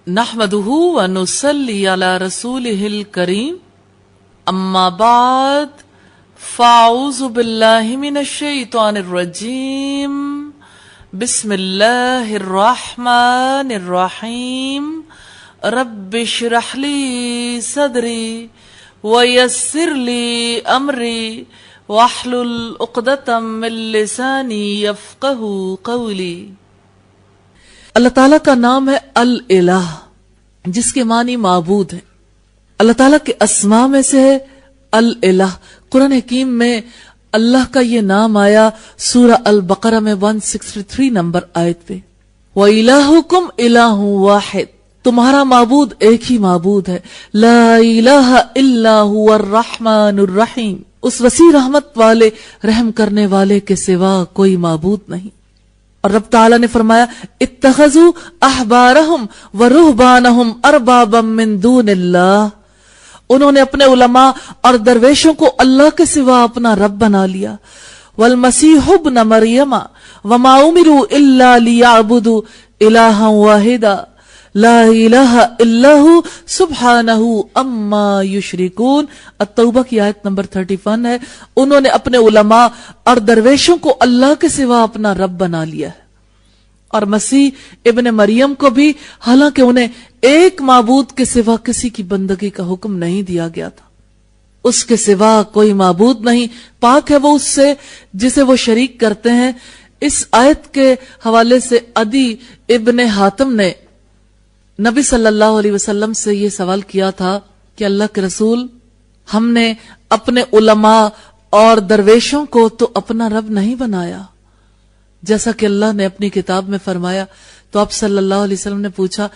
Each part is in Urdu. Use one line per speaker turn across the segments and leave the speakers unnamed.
نحمده ونصلي على رسوله الكريم اما بعد فاعوذ بالله من الشيطان الرجيم بسم الله الرحمن الرحيم رب اشرح لي صدري ويسر لي امري واحلل عقدة من لساني يفقهوا قولي۔ اللہ تعالیٰ کا نام ہے الالہ، جس کے معنی معبود ہے۔ اللہ تعالیٰ کے اسماء میں سے ہے الالہ۔ قرآن حکیم میں اللہ کا یہ نام آیا سورہ البقرہ میں 163 نمبر آیت پہ، وَإِلَٰهُكُمْ إِلَٰهٌ وَاحِدٌ، تمہارا معبود ایک ہی معبود ہے، لا الہ الا هو الرحمن الرحیم، اس وسیع رحمت والے رحم کرنے والے کے سوا کوئی معبود نہیں۔ اور رب تعالیٰ نے فرمایا اتخذوا احبارہم ورہبانہم اربابا من دون اللہ، انہوں نے اپنے علماء اور درویشوں کو اللہ کے سوا اپنا رب بنا لیا۔ والمسیح ابن مریم وما امروا الا لیعبدوا الہا واحدا لا الہ الا ہو سبحانہ اما یشرکون۔ التوبہ کی آیت نمبر 31 ہے۔ انہوں نے اپنے علماء اور درویشوں کو اللہ کے سوا اپنا رب بنا لیا ہے، اور مسیح ابن مریم کو بھی، حالانکہ انہیں ایک معبود کے سوا کسی کی بندگی کا حکم نہیں دیا گیا تھا۔ اس کے سوا کوئی معبود نہیں، پاک ہے وہ اس سے جسے وہ شریک کرتے ہیں۔ اس آیت کے حوالے سے عدی ابن حاتم نے نبی صلی اللہ علیہ وسلم سے یہ سوال کیا تھا کہ اللہ کے رسول، ہم نے اپنے علماء اور درویشوں کو تو اپنا رب نہیں بنایا جیسا کہ اللہ نے اپنی کتاب میں فرمایا۔ تو آپ صلی اللہ علیہ وسلم نے پوچھا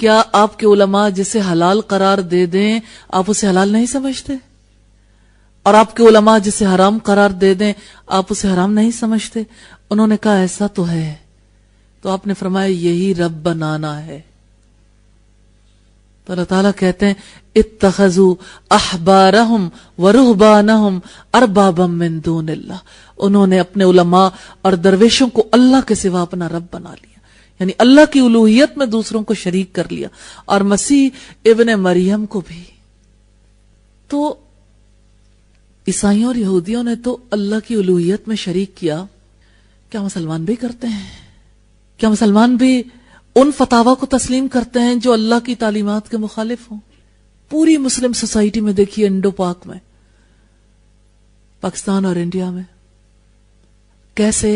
کیا آپ کے علماء جسے حلال قرار دے دیں آپ اسے حلال نہیں سمجھتے؟ اور آپ کے علماء جسے حرام قرار دے دیں آپ اسے حرام نہیں سمجھتے؟ انہوں نے کہا ایسا تو ہے۔ تو آپ نے فرمایا یہی رب بنانا ہے۔ تو اللہ تعالیٰ کہتے ہیں اتخذوا احبارہم ورہبانہم اربابا من دون اللہ، انہوں نے اپنے علماء اور درویشوں کو اللہ کے سوا اپنا رب بنا لیا، یعنی اللہ کی الوہیت میں دوسروں کو شریک کر لیا، اور مسیح ابن مریم کو بھی۔ تو عیسائیوں اور یہودیوں نے تو اللہ کی الوہیت میں شریک کیا، کیا مسلمان بھی کرتے ہیں؟ کیا مسلمان بھی ان فتاوا کو تسلیم کرتے ہیں جو اللہ کی تعلیمات کے مخالف ہوں؟ پوری مسلم سوسائٹی میں دیکھیے، انڈو پاک میں، پاکستان اور انڈیا میں، کیسے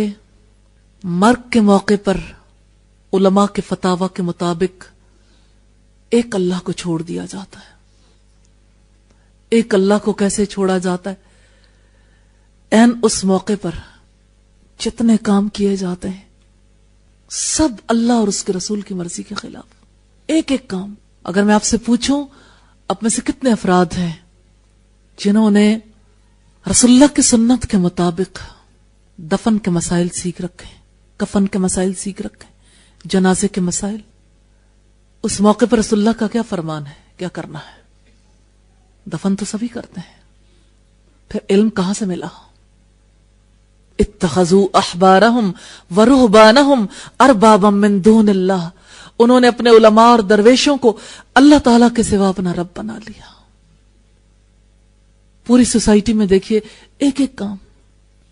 مرگ کے موقع پر علماء کے فتاوا کے مطابق ایک اللہ کو چھوڑ دیا جاتا ہے۔ ایک اللہ کو کیسے چھوڑا جاتا ہے؟ این اس موقع پر جتنے کام کیے جاتے ہیں سب اللہ اور اس کے رسول کی مرضی کے خلاف، ایک ایک کام۔ اگر میں آپ سے پوچھوں اب میں سے کتنے افراد ہیں جنہوں نے رسول اللہ کی سنت کے مطابق دفن کے مسائل سیکھ رکھے، کفن کے مسائل سیکھ رکھے، جنازے کے مسائل؟ اس موقع پر رسول اللہ کا کیا فرمان ہے، کیا کرنا ہے؟ دفن تو سبھی کرتے ہیں، پھر علم کہاں سے ملا؟ اتخذوا احبارہم ورہبانہم اربابا من دون اللہ، انہوں نے اپنے علماء اور درویشوں کو اللہ تعالیٰ کے سوا اپنا رب بنا لیا۔ پوری سوسائٹی میں دیکھیے ایک ایک کام،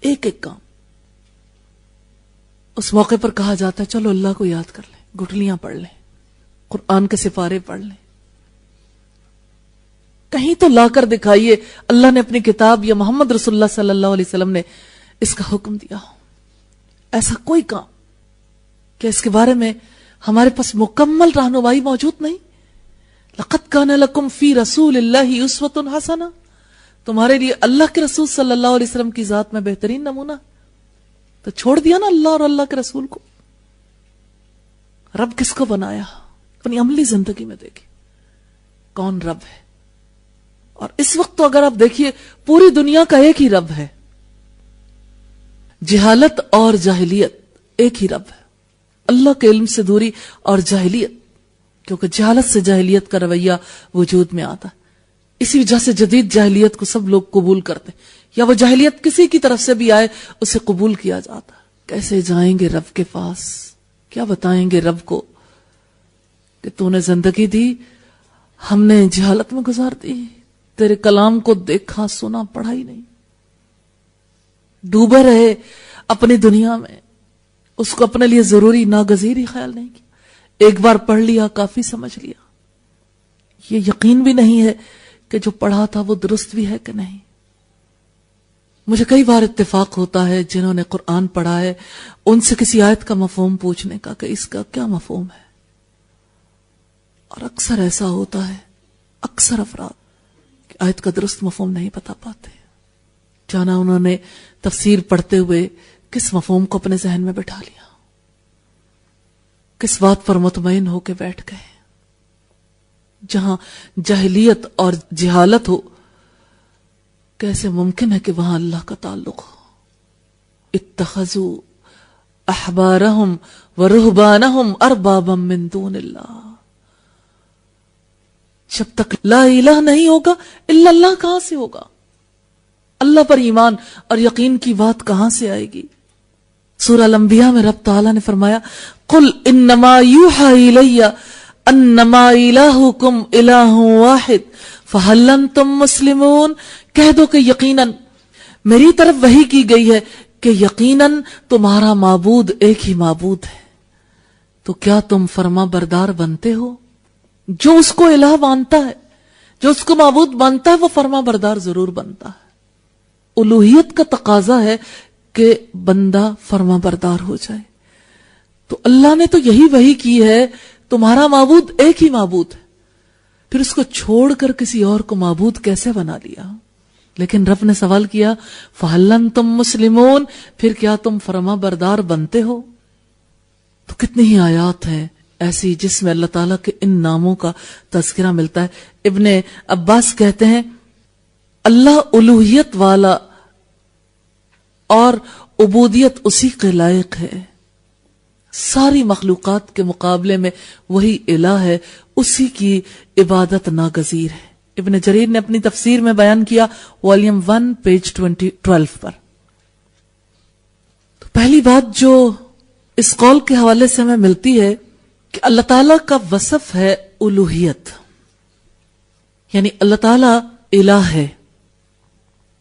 ایک ایک کام۔ اس موقع پر کہا جاتا ہے چلو اللہ کو یاد کر لیں، گٹھلیاں پڑھ لیں، قرآن کے سپارے پڑھ لیں۔ کہیں تو لا کر دکھائیے اللہ نے اپنی کتاب یا محمد رسول اللہ صلی اللہ علیہ وسلم نے اس کا حکم دیا ہو۔ ایسا کوئی کام کہ اس کے بارے میں ہمارے پاس مکمل رہنمائی موجود نہیں۔ لقد کان لکم فی رسول اللہ اسوۃ حسنہ، تمہارے لیے اللہ کے رسول صلی اللہ علیہ وسلم کی ذات میں بہترین نمونہ۔ تو چھوڑ دیا نا اللہ اور اللہ کے رسول کو۔ رب کس کو بنایا؟ اپنی عملی زندگی میں دیکھیں کون رب ہے۔ اور اس وقت تو اگر آپ دیکھیے پوری دنیا کا ایک ہی رب ہے، جہالت اور جاہلیت ایک ہی رب ہے، اللہ کے علم سے دوری اور جاہلیت، کیونکہ جہالت سے جاہلیت کا رویہ وجود میں آتا ہے، اسی وجہ سے جدید جاہلیت کو سب لوگ قبول کرتے ہیں، یا وہ جاہلیت کسی کی طرف سے بھی آئے اسے قبول کیا جاتا ہے۔ کیسے جائیں گے رب کے پاس، کیا بتائیں گے رب کو کہ تو نے زندگی دی، ہم نے جہالت میں گزار دی، تیرے کلام کو دیکھا سنا پڑھا ہی نہیں، ڈوبے رہے اپنی دنیا میں، اس کو اپنے لیے ضروری ناگزیر ہی خیال نہیں کیا، ایک بار پڑھ لیا کافی سمجھ لیا، یہ یقین بھی نہیں ہے کہ جو پڑھا تھا وہ درست بھی ہے کہ نہیں۔ مجھے کئی بار اتفاق ہوتا ہے جنہوں نے قرآن پڑھا ہے ان سے کسی آیت کا مفہوم پوچھنے کا کہ اس کا کیا مفہوم ہے، اور اکثر ایسا ہوتا ہے، اکثر افراد کہ آیت کا درست مفہوم نہیں بتا پاتے، جانا انہوں نے تفسیر پڑھتے ہوئے کس مفہوم کو اپنے ذہن میں بٹھا لیا، کس بات پر مطمئن ہو کے بیٹھ گئے۔ جہاں جاہلیت اور جہالت ہو، کیسے ممکن ہے کہ وہاں اللہ کا تعلق ہو؟ اتخذوا احبارہم ورہبانہم اربابا من دون اللہ، جب تک لا الہ نہیں ہوگا الا اللہ کہاں سے ہوگا؟ اللہ پر ایمان اور یقین کی بات کہاں سے آئے گی؟ سورہ الانبیاء میں رب تعالیٰ نے فرمایا قل انما یوحی الی انما الہکم الہ واحد فہل انتم مسلمون، کہہ دو کہ یقیناً میری طرف وحی کی گئی ہے کہ یقیناً تمہارا معبود ایک ہی معبود ہے، تو کیا تم فرما بردار بنتے ہو؟ جو اس کو الہ مانتا ہے، جو اس کو معبود مانتا ہے، وہ فرما بردار ضرور بنتا ہے۔ الوہیت کا تقاضا ہے کہ بندہ فرما بردار ہو جائے، تو اللہ نے تو یہی وحی کی ہے تمہارا معبود ایک ہی معبود ہے، پھر اس کو چھوڑ کر کسی اور کو معبود کیسے بنا لیا؟ لیکن رب نے سوال کیا فَهَلْ أَنْتُمْ مُسْلِمُونَ، پھر کیا تم فرما بردار بنتے ہو؟ تو کتنی ہی آیات ہیں ایسی جس میں اللہ تعالیٰ کے ان ناموں کا تذکرہ ملتا ہے۔ ابن عباس کہتے ہیں اللہ الوہیت والا اور عبودیت اسی کے لائق ہے، ساری مخلوقات کے مقابلے میں وہی الہ ہے، اسی کی عبادت ناگزیر ہے۔ ابن جریر نے اپنی تفسیر میں بیان کیا والیوم 1 پیج 12 پر۔ تو پہلی بات جو اس قول کے حوالے سے ہمیں ملتی ہے کہ اللہ تعالیٰ کا وصف ہے الوہیت، یعنی اللہ تعالیٰ الہ ہے،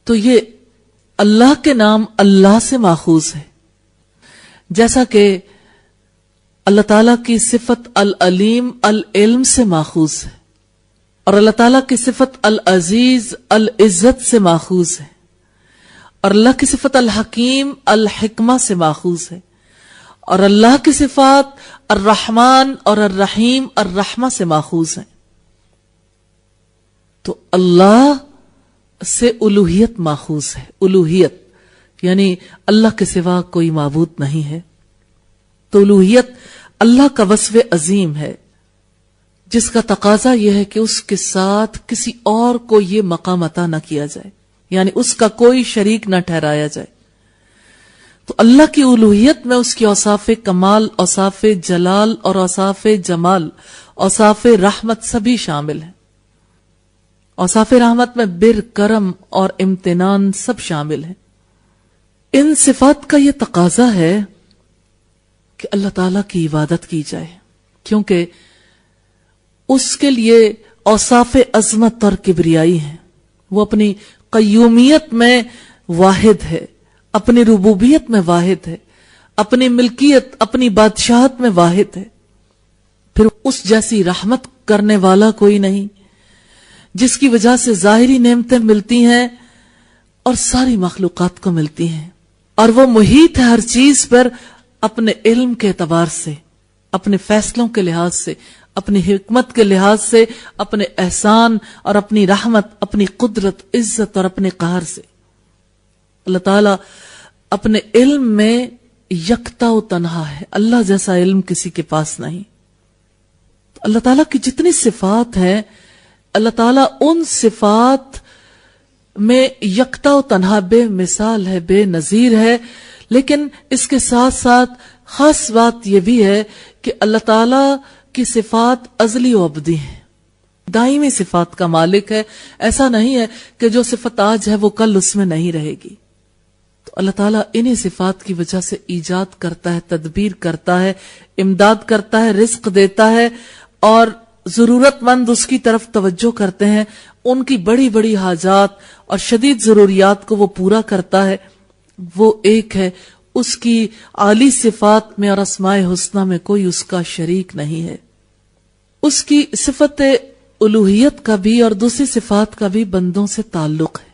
تو یہ اللہ کے نام اللہ سے ماخوذ ہے، جیسا کہ اللہ تعالیٰ کی صفت العلیم العلم سے ماخوذ ہے، اور اللہ تعالیٰ کی صفت العزیز العزت سے ماخوذ ہے، اور اللہ کی صفت الحکیم الحکمہ سے ماخوذ ہے، اور اللہ کی صفات الرحمن اور الرحیم الرحمہ سے ماخوذ ہیں۔ تو اللہ سے الوہیت ماخوذ ہے، الوہیت یعنی اللہ کے سوا کوئی معبود نہیں ہے، تو الوہیت اللہ کا وصف عظیم ہے جس کا تقاضا یہ ہے کہ اس کے ساتھ کسی اور کو یہ مقام عطا نہ کیا جائے، یعنی اس کا کوئی شریک نہ ٹھہرایا جائے۔ تو اللہ کی الوہیت میں اس کی اوصاف کمال، اوصاف جلال اور اوصاف جمال، اوصاف رحمت سبھی شامل ہیں۔ اوصاف رحمت میں بر، کرم اور امتنان سب شامل ہیں۔ ان صفات کا یہ تقاضا ہے کہ اللہ تعالیٰ کی عبادت کی جائے، کیونکہ اس کے لیے اوصاف عظمت اور کبریائی ہیں، وہ اپنی قیومیت میں واحد ہے، اپنی ربوبیت میں واحد ہے، اپنی ملکیت اپنی بادشاہت میں واحد ہے، پھر اس جیسی رحمت کرنے والا کوئی نہیں جس کی وجہ سے ظاہری نعمتیں ملتی ہیں اور ساری مخلوقات کو ملتی ہیں، اور وہ محیط ہے ہر چیز پر اپنے علم کے اعتبار سے، اپنے فیصلوں کے لحاظ سے، اپنی حکمت کے لحاظ سے، اپنے احسان اور اپنی رحمت، اپنی قدرت، عزت اور اپنے قہر سے۔ اللہ تعالیٰ اپنے علم میں یکتا و تنہا ہے، اللہ جیسا علم کسی کے پاس نہیں۔ اللہ تعالیٰ کی جتنی صفات ہیں، اللہ تعالیٰ ان صفات میں یکتا و تنہا بے مثال ہے، بے نظیر ہے، لیکن اس کے ساتھ ساتھ خاص بات یہ بھی ہے کہ اللہ تعالیٰ کی صفات ازلی و ابدی ہیں، دائمی صفات کا مالک ہے۔ ایسا نہیں ہے کہ جو صفت آج ہے وہ کل اس میں نہیں رہے گی۔ تو اللہ تعالیٰ انہی صفات کی وجہ سے ایجاد کرتا ہے، تدبیر کرتا ہے، امداد کرتا ہے، رزق دیتا ہے، اور ضرورت مند اس کی طرف توجہ کرتے ہیں، ان کی بڑی بڑی حاجات اور شدید ضروریات کو وہ پورا کرتا ہے، وہ ایک ہے، اس کی عالی صفات میں اور اسماء حسنہ میں کوئی اس کا شریک نہیں ہے۔ اس کی صفت الوہیت کا بھی اور دوسری صفات کا بھی بندوں سے تعلق ہے۔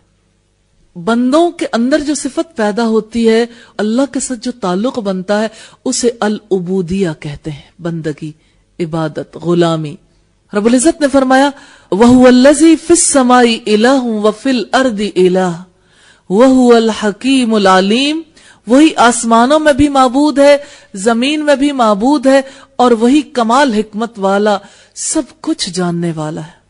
بندوں کے اندر جو صفت پیدا ہوتی ہے، اللہ کے ساتھ جو تعلق بنتا ہے، اسے العبودیہ کہتے ہیں، بندگی، عبادت، غلامی۔ رب العزت نے فرمایا وَهُوَ الَّذِي فِي السَّمَاءِ إِلَٰهٌ وَفِي الْأَرْضِ إِلَٰهٌ وَهُوَ الْحَكِيمُ الْعَلِيمُ، وہی آسمانوں میں بھی معبود ہے، زمین میں بھی معبود ہے، اور وہی کمال حکمت والا، سب کچھ جاننے والا ہے۔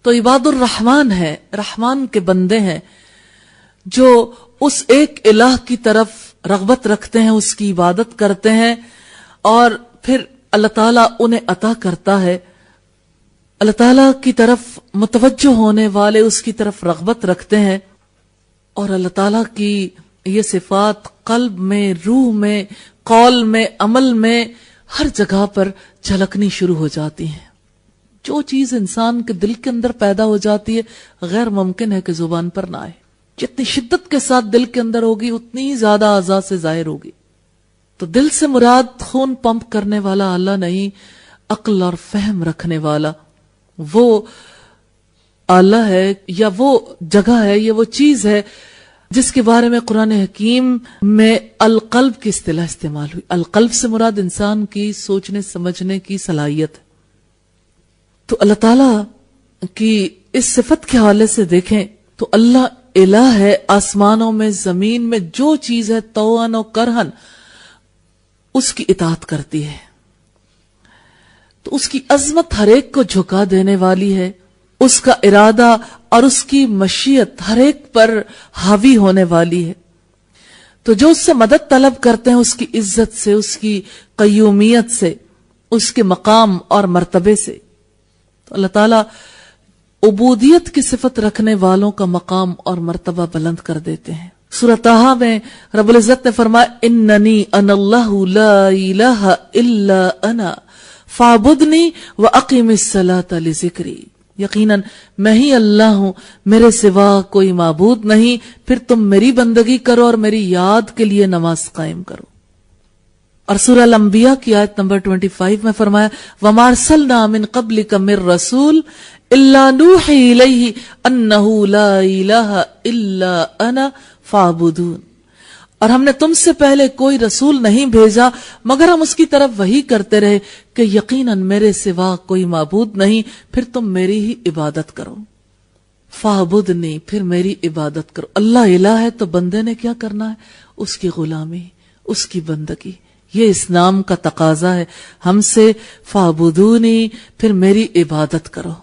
تو عباد الرحمن ہے، رحمان کے بندے ہیں جو اس ایک الہ کی طرف رغبت رکھتے ہیں، اس کی عبادت کرتے ہیں، اور پھر اللہ تعالیٰ انہیں عطا کرتا ہے۔ اللہ تعالیٰ کی طرف متوجہ ہونے والے اس کی طرف رغبت رکھتے ہیں، اور اللہ تعالیٰ کی یہ صفات قلب میں، روح میں، قول میں، عمل میں، ہر جگہ پر جھلکنی شروع ہو جاتی ہیں۔ جو چیز انسان کے دل کے اندر پیدا ہو جاتی ہے، غیر ممکن ہے کہ زبان پر نہ آئے۔ جتنی شدت کے ساتھ دل کے اندر ہوگی، اتنی ہی زیادہ اعضاء سے ظاہر ہوگی۔ تو دل سے مراد خون پمپ کرنے والا اللہ نہیں، عقل اور فہم رکھنے والا وہ اللہ ہے، یا وہ جگہ ہے، یا وہ چیز ہے جس کے بارے میں قرآن حکیم میں القلب کی اصطلاح استعمال ہوئی۔ القلب سے مراد انسان کی سوچنے سمجھنے کی صلاحیت ہے۔ تو اللہ تعالیٰ کی اس صفت کے حوالے سے دیکھیں تو اللہ الہ ہے، آسمانوں میں، زمین میں جو چیز ہے طوعاً و کرہن اس کی اطاعت کرتی ہے۔ تو اس کی عظمت ہر ایک کو جھکا دینے والی ہے، اس کا ارادہ اور اس کی مشیت ہر ایک پر حاوی ہونے والی ہے۔ تو جو اس سے مدد طلب کرتے ہیں، اس کی عزت سے، اس کی قیومیت سے، اس کے مقام اور مرتبے سے، تو اللہ تعالیٰ عبودیت کی صفت رکھنے والوں کا مقام اور مرتبہ بلند کر دیتے ہیں۔ سورہ طٰہٰ میں رب العزت نے فرمایا اننی انا اللہ لا الہ الا انا فاعبدنی واقم الصلاۃ لذکری، یقیناً میں ہی اللہ ہوں، میرے سوا کوئی معبود نہیں، پھر تم میری بندگی کرو اور میری یاد کے لیے نماز قائم کرو۔ اور سورہ الانبیاء کی آیت نمبر 25 میں فرمایا وَمَا أَرْسَلْنَا مِن قَبْلِكَ مِن رَّسُولٍ إِلَّا نُوحِي إِلَيْهِ أَنَّهُ لَا إِلَٰهَ إِلَّا أَنَا فَاعْبُدُونِ، اور ہم نے تم سے پہلے کوئی رسول نہیں بھیجا مگر ہم اس کی طرف وحی کرتے رہے کہ یقیناً میرے سوا کوئی معبود نہیں، پھر تم میری ہی عبادت کرو۔ فَاعْبُدْنِي، پھر میری عبادت کرو۔ اللہ الہ ہے تو بندے نے کیا کرنا ہے؟ اس کی غلامی، اس کی بندگی، یہ اس نام کا تقاضا ہے ہم سے، فَاعْبُدُونِي، پھر میری عبادت کرو۔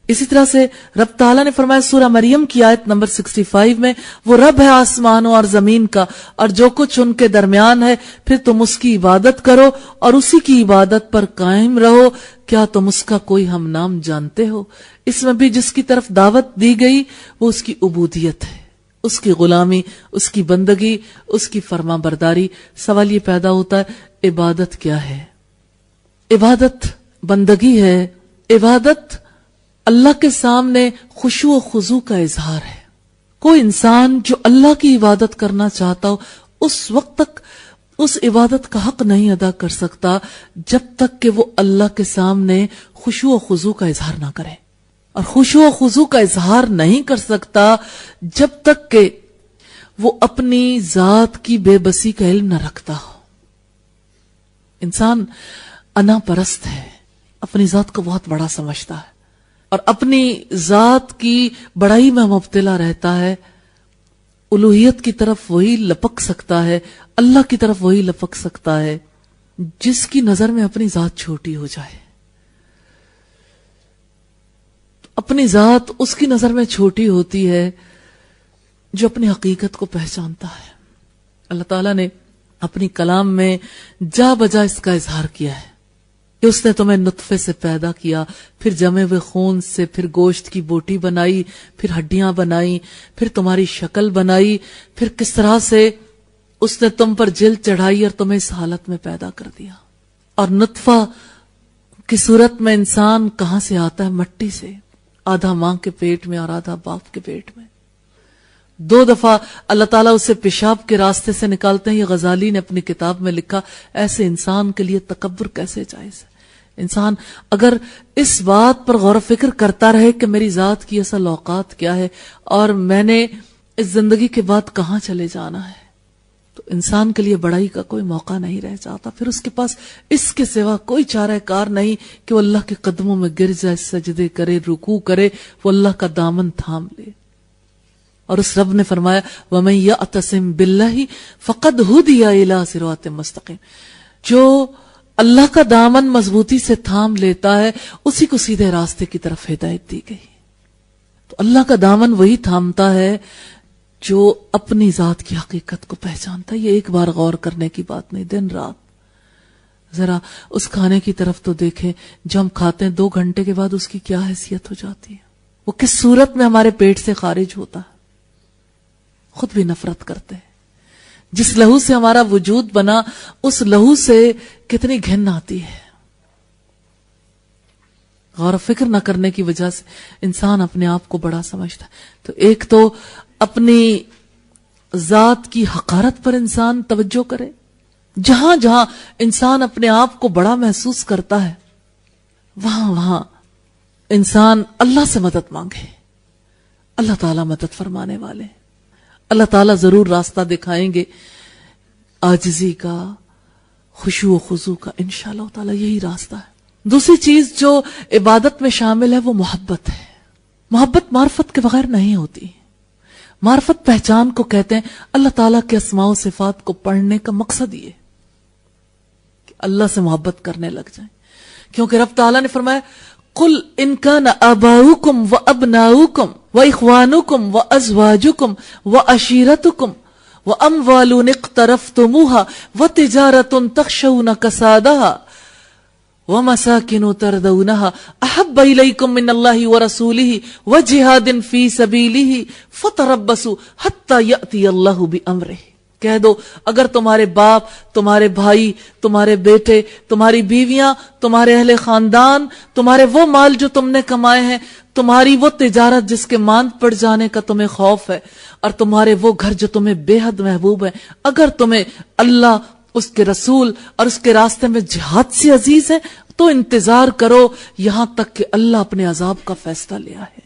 اسی طرح سے رب تعالیٰ نے فرمایا سورہ مریم کی آیت نمبر 65 میں وہ رب ہے آسمانوں اور زمین کا اور جو کچھ ان کے درمیان ہے، پھر تم اس کی عبادت کرو اور اسی کی عبادت پر قائم رہو، کیا تم اس کا کوئی ہم نام جانتے ہو؟ اس میں بھی جس کی طرف دعوت دی گئی وہ اس کی عبودیت ہے، اس کی غلامی، اس کی بندگی، اس کی فرما برداری۔ سوال یہ پیدا ہوتا ہے عبادت کیا ہے؟ عبادت بندگی ہے، عبادت اللہ کے سامنے خشوع و خضوع کا اظہار ہے۔ کوئی انسان جو اللہ کی عبادت کرنا چاہتا ہو اس وقت تک اس عبادت کا حق نہیں ادا کر سکتا جب تک کہ وہ اللہ کے سامنے خشوع و خضوع کا اظہار نہ کرے، اور خشوع و خضوع کا اظہار نہیں کر سکتا جب تک کہ وہ اپنی ذات کی بے بسی کا علم نہ رکھتا ہو۔ انسان انا پرست ہے، اپنی ذات کو بہت بڑا سمجھتا ہے اور اپنی ذات کی بڑائی میں مبتلا رہتا ہے۔ الوہیت کی طرف وہی لپک سکتا ہے، اللہ کی طرف وہی لپک سکتا ہے جس کی نظر میں اپنی ذات چھوٹی ہو جائے۔ اپنی ذات اس کی نظر میں چھوٹی ہوتی ہے جو اپنی حقیقت کو پہچانتا ہے۔ اللہ تعالیٰ نے اپنی کلام میں جا بجا اس کا اظہار کیا ہے کہ اس نے تمہیں نطفے سے پیدا کیا، پھر جمے ہوئے خون سے، پھر گوشت کی بوٹی بنائی، پھر ہڈیاں بنائی، پھر تمہاری شکل بنائی، پھر کس طرح سے اس نے تم پر جلد چڑھائی اور تمہیں اس حالت میں پیدا کر دیا۔ اور نطفہ کی صورت میں انسان کہاں سے آتا ہے؟ مٹی سے، آدھا ماں کے پیٹ میں اور آدھا باپ کے پیٹ میں. 2 دفعہ اللہ تعالیٰ اسے پیشاب کے راستے سے نکالتے ہیں. یہ غزالی نے اپنی کتاب میں لکھا. ایسے انسان کے لیے تکبر کیسے جائز ہے؟ انسان اگر اس بات پر غور و فکر کرتا رہے کہ میری ذات کی اصل اوقات کیا ہے اور میں نے اس زندگی کے بعد کہاں چلے جانا ہے، تو انسان کے لیے بڑائی کا کوئی موقع نہیں رہ جاتا. پھر اس کے پاس اس کے سوا کوئی چارہ کار نہیں کہ وہ اللہ کے قدموں میں گر جائے، سجدے کرے، رکوع کرے، وہ اللہ کا دامن تھام لے. اور اس رب نے فرمایا وَمَن يَعْتَصِم بِاللَّهِ فَقَدْ هُدِيَ إِلَىٰ صِرَاطٍ مُسْتَقِيمٍ. جو اللہ کا دامن مضبوطی سے تھام لیتا ہے اسی کو سیدھے راستے کی طرف ہدایت دی گئی. تو اللہ کا دامن وہی تھامتا ہے جو اپنی ذات کی حقیقت کو پہچانتا ہے. یہ ایک بار غور کرنے کی بات نہیں، دن رات ذرا اس کھانے کی طرف تو دیکھیں جو ہم کھاتے ہیں 2 گھنٹے کے بعد اس کی کیا حیثیت ہو جاتی ہے، وہ کس صورت میں ہمارے پیٹ سے خارج ہوتا ہے. خود بھی نفرت کرتے ہیں. جس لہو سے ہمارا وجود بنا اس لہو سے کتنی گھن آتی ہے. غور و فکر نہ کرنے کی وجہ سے انسان اپنے آپ کو بڑا سمجھتا ہے. تو ایک تو اپنی ذات کی حقارت پر انسان توجہ کرے. جہاں جہاں انسان اپنے آپ کو بڑا محسوس کرتا ہے وہاں انسان اللہ سے مدد مانگے. اللہ تعالیٰ مدد فرمانے والے، اللہ تعالیٰ ضرور راستہ دکھائیں گے عاجزی کا، خشوع و خضوع کا. انشاءاللہ تعالیٰ یہی راستہ ہے. دوسری چیز جو عبادت میں شامل ہے وہ محبت ہے. محبت معرفت کے بغیر نہیں ہوتی. معرفت پہچان کو کہتے ہیں. اللہ تعالیٰ کے اسماء و صفات کو پڑھنے کا مقصد یہ کہ اللہ سے محبت کرنے لگ جائیں. کیونکہ رب تعالیٰ نے فرمایا قل ان کان آباؤکم و ابناؤکم و اخوانکم و ازواجکم و عشیرتکم و اموال اقترفتموها و تجارت تخشون کسادها وَمَسَاكِنُ تَرْضَوْنَهَا أَحَبَّ إِلَيْكُم مِّنَ اللَّهِ وَرَسُولِهِ وَجِهَادٍ فِي سَبِيلِهِ فَتَرَبَّصُوا حَتَّى يَأْتِيَ اللَّهُ بِأَمْرِهِ. کہہ دو اگر تمہارے باپ، تمہارے بھائی، تمہارے بیٹے، تمہاری بیویاں، تمہارے اہل خاندان، تمہارے وہ مال جو تم نے کمائے ہیں، تمہاری وہ تجارت جس کے ماند پڑ جانے کا تمہیں خوف ہے، اور تمہارے وہ گھر جو تمہیں بے حد محبوب ہیں، اگر تمہیں اللہ، اس کے رسول اور اس کے راستے میں جہاد سے عزیز ہے تو انتظار کرو یہاں تک کہ اللہ اپنے عذاب کا فیصلہ لے آئے.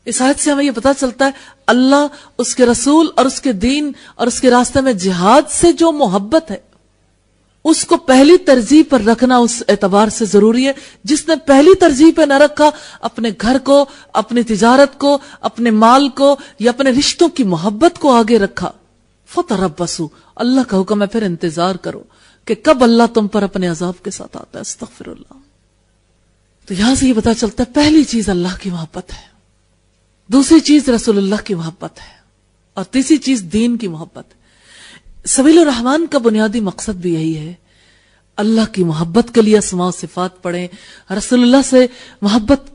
اس آیت سے ہمیں یہ پتا چلتا ہے اللہ، اس کے رسول اور اس کے دین اور اس کے راستے میں جہاد سے جو محبت ہے اس کو پہلی ترجیح پر رکھنا اس اعتبار سے ضروری ہے. جس نے پہلی ترجیح پہ نہ رکھا، اپنے گھر کو، اپنی تجارت کو، اپنے مال کو یا اپنے رشتوں کی محبت کو آگے رکھا، فَتَرَبَّصُوا، اللہ کا حکم ہے پھر انتظار کرو کہ کب اللہ تم پر اپنے عذاب کے ساتھ آتا ہے. استغفر اللہ. تو یہاں سے یہ پتا چلتا ہے پہلی چیز اللہ کی محبت ہے، دوسری چیز رسول اللہ کی محبت ہے، اور تیسری چیز دین کی محبت. سبیل الرحمن کا بنیادی مقصد بھی یہی ہے. اللہ کی محبت کے لیے اسماء و صفات پڑھیں، رسول اللہ سے محبت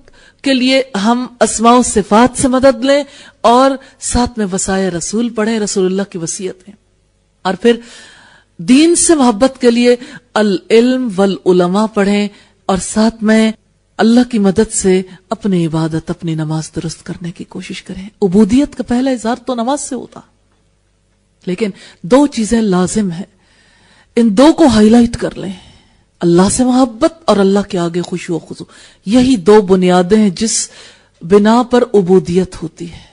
کے لیے ہم اسماء و صفات سے مدد لیں، اور ساتھ میں وصایا رسول پڑھیں، رسول اللہ کی وصیتیں. اور پھر دین سے محبت کے لیے العلم والعلماء پڑھیں، اور ساتھ میں اللہ کی مدد سے اپنی عبادت، اپنی نماز درست کرنے کی کوشش کریں. عبودیت کا پہلا اظہار تو نماز سے ہوتا، لیکن 2 چیزیں لازم ہیں، ان 2 کو ہائی لائٹ کر لیں. اللہ سے محبت اور اللہ کے آگے خشوع و خضوع. یہی 2 بنیادیں ہیں جس بنا پر عبودیت ہوتی ہے.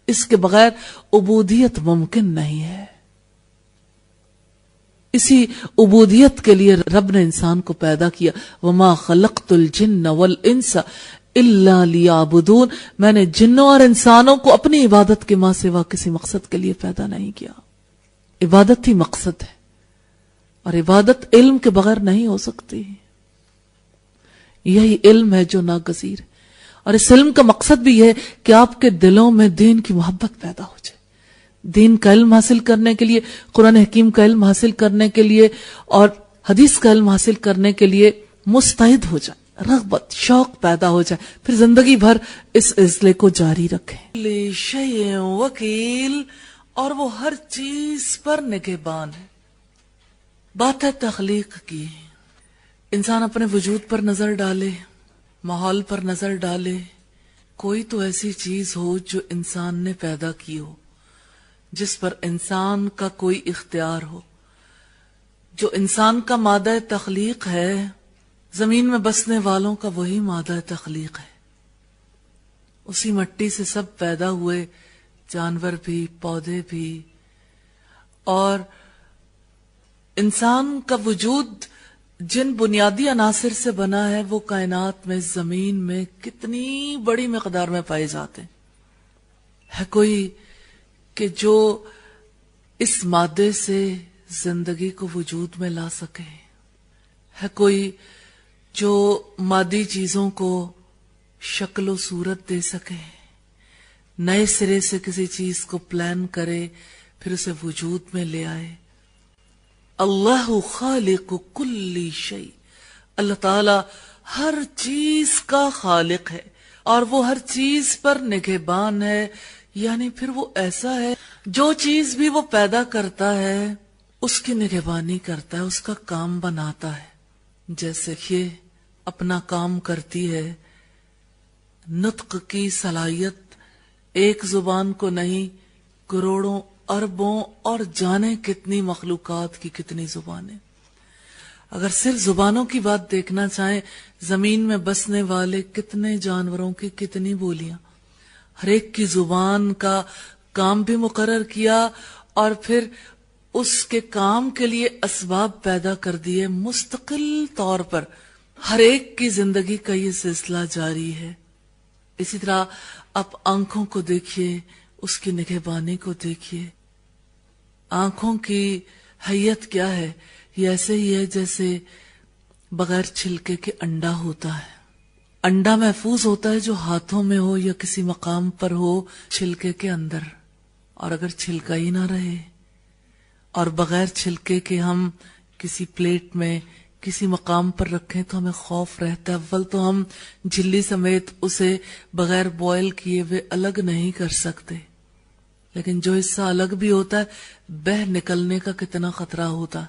اس کے بغیر عبودیت ممکن نہیں ہے. اسی عبودیت کے لیے رب نے انسان کو پیدا کیا. وَمَا خَلَقْتُ الْجِنَّ وَالْإِنسَ إِلَّا لِيَعْبُدُونَ. میں نے جنوں اور انسانوں کو اپنی عبادت کے ماں سوا کسی مقصد کے لیے پیدا نہیں کیا. عبادت ہی مقصد ہے، اور عبادت علم کے بغیر نہیں ہو سکتی. یہی علم ہے جو ناگزیر ہے، اور اس علم کا مقصد بھی یہ ہے کہ آپ کے دلوں میں دین کی محبت پیدا ہو جائے. دین کا علم حاصل کرنے کے لیے، قرآن حکیم کا علم حاصل کرنے کے لیے اور حدیث کا علم حاصل کرنے کے لیے مستعد ہو جائے، رغبت، شوق پیدا ہو جائے، پھر زندگی بھر اس سلسلے کو جاری رکھیں. لِشَيْءٍ وَكِيلٌ، اور وہ ہر چیز پر نگہبان ہے. بات ہے تخلیق کی. انسان اپنے وجود پر نظر ڈالے، ماحول پر نظر ڈالے، کوئی تو ایسی چیز ہو جو انسان نے پیدا کی ہو، جس پر انسان کا کوئی اختیار ہو. جو انسان کا مادہ تخلیق ہے، زمین میں بسنے والوں کا وہی مادہ تخلیق ہے. اسی مٹی سے سب پیدا ہوئے، جانور بھی، پودے بھی. اور انسان کا وجود جن بنیادی عناصر سے بنا ہے وہ کائنات میں، زمین میں کتنی بڑی مقدار میں پائے جاتے ہیں. ہے کوئی کہ جو اس مادے سے زندگی کو وجود میں لا سکے؟ ہے کوئی جو مادی چیزوں کو شکل و صورت دے سکے، نئے سرے سے کسی چیز کو پلان کرے پھر اسے وجود میں لے آئے؟ اللہ خالق کل شیء، اللہ تعالی ہر چیز کا خالق ہے اور وہ ہر چیز پر نگہبان ہے. یعنی پھر وہ ایسا ہے جو چیز بھی وہ پیدا کرتا ہے اس کی نگہبانی کرتا ہے، اس کا کام بناتا ہے. جیسے یہ اپنا کام کرتی ہے، نطق کی صلاحیت ایک زبان کو نہیں، کروڑوں اربوں اور جانے کتنی مخلوقات کی کتنی زبانیں. اگر صرف زبانوں کی بات دیکھنا چاہیں، زمین میں بسنے والے کتنے جانوروں کی کتنی بولیاں، ہر ایک کی زبان کا کام بھی مقرر کیا اور پھر اس کے کام کے لیے اسباب پیدا کر دیے. مستقل طور پر ہر ایک کی زندگی کا یہ سلسلہ جاری ہے. اسی طرح آپ آنکھوں کو دیکھیے، اس کی نگہبانی کو دیکھیے. آنکھوں کی حیت کیا ہے؟ یہ ایسے ہی ہے جیسے بغیر چھلکے کے انڈا ہوتا ہے. انڈا محفوظ ہوتا ہے جو ہاتھوں میں ہو یا کسی مقام پر ہو چھلکے کے اندر. اور اگر چھلکا ہی نہ رہے اور بغیر چھلکے کے ہم کسی پلیٹ میں کسی مقام پر رکھیں تو ہمیں خوف رہتا ہے. اول تو ہم جھلی سمیت اسے بغیر بوائل کیے ہوئے الگ نہیں کر سکتے، لیکن جو حصہ الگ بھی ہوتا ہے بہہ نکلنے کا کتنا خطرہ ہوتا.